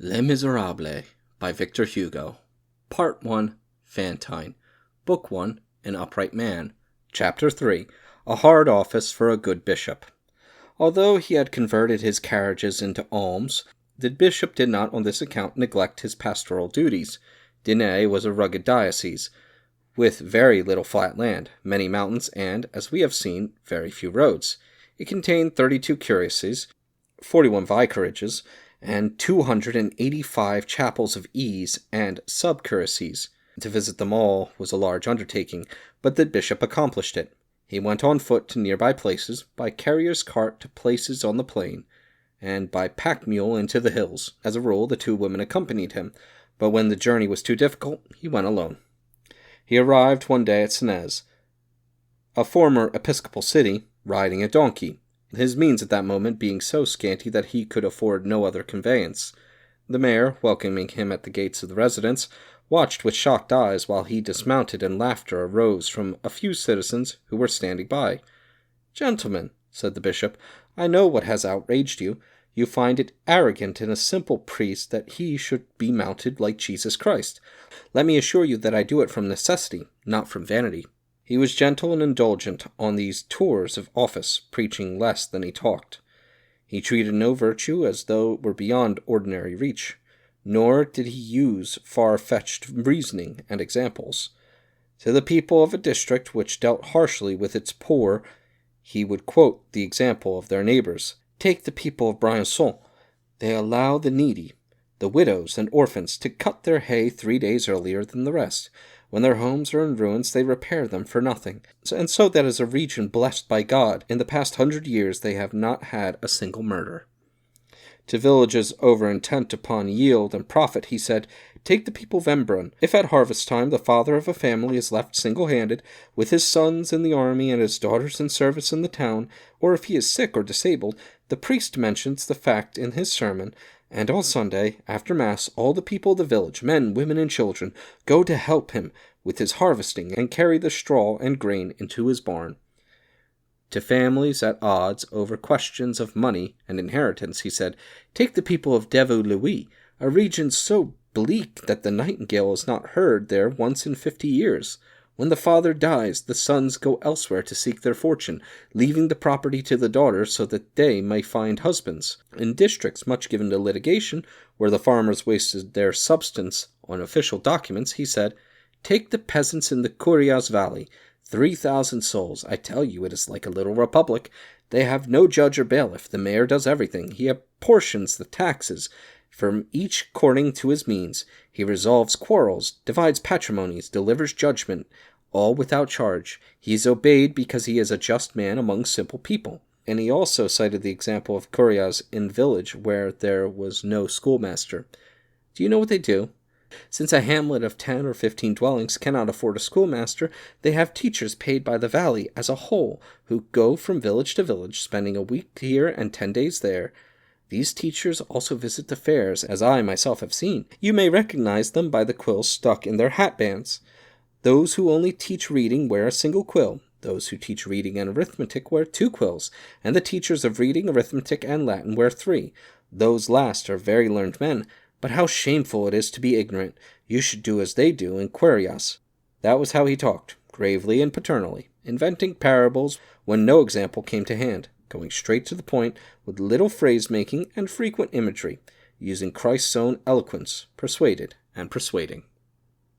Les Misérables by Victor Hugo. Part 1, Fantine. Book 1, An Upright Man. Chapter 3, A Hard Office for a Good Bishop. Although he had converted his carriages into alms, the bishop did not on this account neglect his pastoral duties. Dinan was a rugged diocese, with very little flat land, many mountains, and, as we have seen, very few roads. It contained 32 curacies, 41 vicarages, and 285 chapels of ease and sub-curacies. To visit them all was a large undertaking, but the bishop accomplished it. He went on foot to nearby places, by carrier's cart to places on the plain, and by pack mule into the hills. As a rule, the two women accompanied him, but when the journey was too difficult, he went alone. He arrived one day at Senez, a former episcopal city, riding a donkey, his means at that moment being so scanty that he could afford no other conveyance. The mayor, welcoming him at the gates of the residence, watched with shocked eyes while he dismounted, and laughter arose from a few citizens who were standing by. "Gentlemen," said the bishop, "I know what has outraged you. You find it arrogant in a simple priest that he should be mounted like Jesus Christ. Let me assure you that I do it from necessity, not from vanity." He was gentle and indulgent on these tours of office, preaching less than he talked. He treated no virtue as though it were beyond ordinary reach, nor did he use far-fetched reasoning and examples. To the people of a district which dealt harshly with its poor, he would quote the example of their neighbors. Take the people of Briançon. They allow the needy, the widows and orphans, to cut their hay 3 days earlier than the rest. When their homes are in ruins, they repair them for nothing. And so that is a region blessed by God. In the past 100 years, they have not had a single murder. To villages over-intent upon yield and profit, he said, take the people of Embrun. If at harvest time the father of a family is left single-handed, with his sons in the army and his daughters in service in the town, or if he is sick or disabled, the priest mentions the fact in his sermon, and on Sunday, after Mass, all the people of the village, men, women, and children, go to help him with his harvesting and carry the straw and grain into his barn. To families at odds over questions of money and inheritance, he said, take the people of Devaux-Louis, a region so bleak that the nightingale is not heard there once in 50 years. When the father dies, the sons go elsewhere to seek their fortune, leaving the property to the daughters so that they may find husbands. In districts much given to litigation, where the farmers wasted their substance on official documents, he said, take the peasants in the Curias Valley, 3,000 souls. I tell you, it is like a little republic. They have no judge or bailiff. The mayor does everything. He apportions the taxes from each according to his means. He resolves quarrels, divides patrimonies, delivers judgment, all without charge. He is obeyed because he is a just man among simple people. And he also cited the example of Curias in village where there was no schoolmaster. Do you know what they do? Since a hamlet of 10 or 15 dwellings cannot afford a schoolmaster, they have teachers paid by the valley as a whole, who go from village to village, spending a week here and 10 days there. These teachers also visit the fairs, as I myself have seen. You may recognize them by the quills stuck in their hat-bands. Those who only teach reading wear a single quill. Those who teach reading and arithmetic wear 2 quills, and the teachers of reading, arithmetic, and Latin wear 3. Those last are very learned men, but how shameful it is to be ignorant. You should do as they do in Querias. That was how he talked, gravely and paternally, inventing parables when no example came to hand, going straight to the point with little phrase-making and frequent imagery, using Christ's own eloquence, persuaded and persuading.